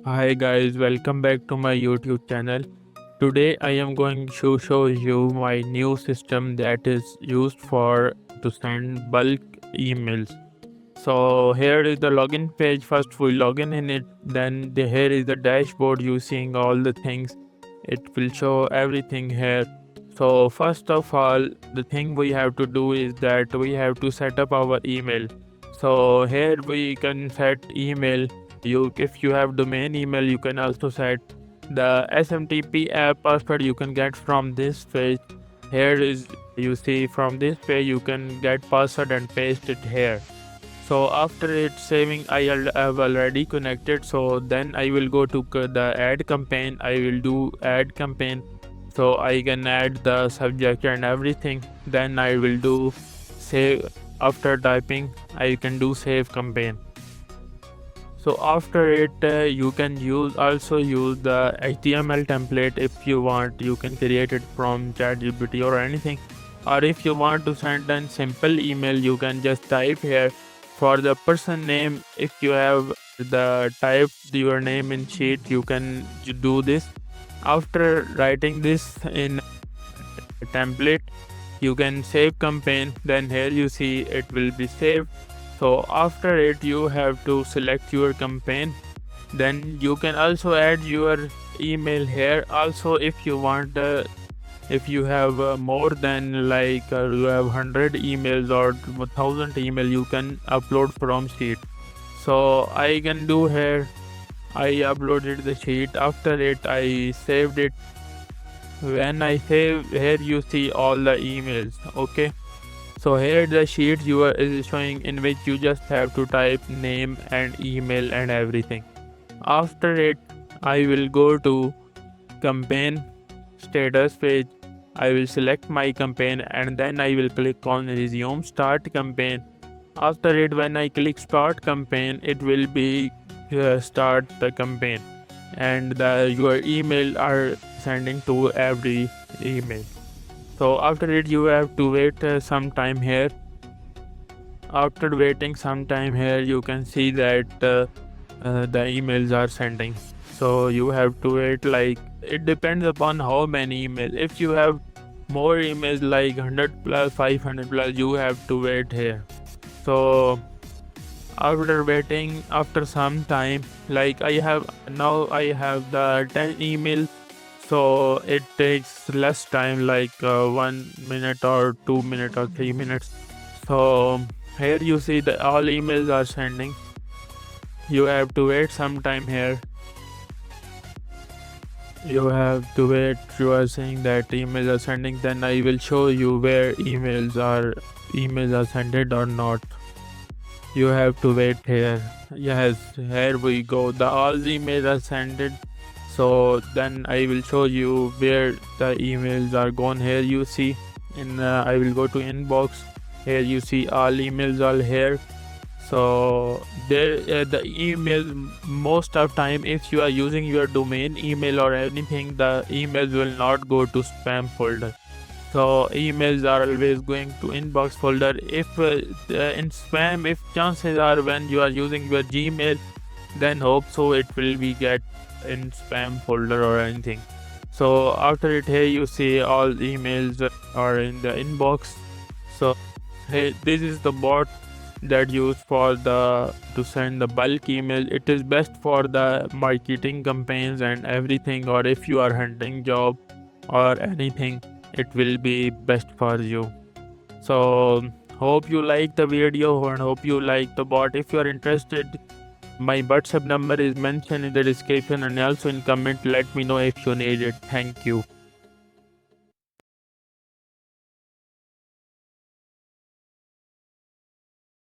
Hi guys, welcome back to my YouTube channel. Today I am going to show you my new system that is used for to send bulk emails. So here is the login page. First we login in it, then here is the dashboard. You seeing all the things. It will show everything here. So first of all, the thing we have to do is that we have to set up our email. So here we can set email. If you have domain email, you can also set the SMTP app password you can get from this page. Here is, you see, from this page you can get password and paste it here. So after it saving, have already connected. So then I will go to the add campaign. I will do add campaign, so I can add the subject and everything. Then I will do save. After typing, I can do save campaign. So after it, you can also use the HTML template if you want. You can create it from ChatGPT or anything. Or if you want to send a simple email, you can just type here for the person name. If you have the type your name in sheet, you can do this. After writing this in a template, you can save campaign. Then here you see it will be saved. So after it, you have to select your campaign. Then you can also add your email here. Also, if you want, if you have more than you have 100 emails or 1000 email, you can upload from sheet. So I can do here. I uploaded the sheet. After it, I saved it. When I save, here you see all the emails. Okay. So here the sheet is showing, in which you just have to type name and email and everything. After it, I will go to campaign status page. I will select my campaign and then I will click on resume start campaign. After it, when I click start campaign, it will be start the campaign, and your email are sending to every email. So after it, you have to wait some time here. After waiting some time here, you can see that the emails are sending. So you have to wait, like, it depends upon how many emails. If you have more emails like 100 plus 500 plus, you have to wait here. So after waiting, after some time, like I have the 10 emails. So it takes less time, like 1 minute or 2 minutes or 3 minutes. So here you see that all emails are sending. You have to wait some time here. You have to wait. You are saying that emails are sending. Then I will show you where emails are sent or not. You have to wait here. Yes, here we go. The all emails are sent. So then I will show you where the emails are gone. Here you see, I will go to inbox. Here you see all emails are here. So there, the email, most of time, if you are using your domain email or anything, the emails will not go to spam folder. So emails are always going to inbox folder. If in spam, if chances are when you are using your Gmail, then hope so it will be get in spam folder or anything. So after it, here you see all emails are in the inbox. So hey, this is the bot that used for to send the bulk email. It is best for the marketing campaigns and everything, or if you are hunting job or anything, it will be best for you. So hope you like the video and hope you like the bot. If you are interested, my WhatsApp number is mentioned in the description and also in comment. Let me know if you need it. Thank you.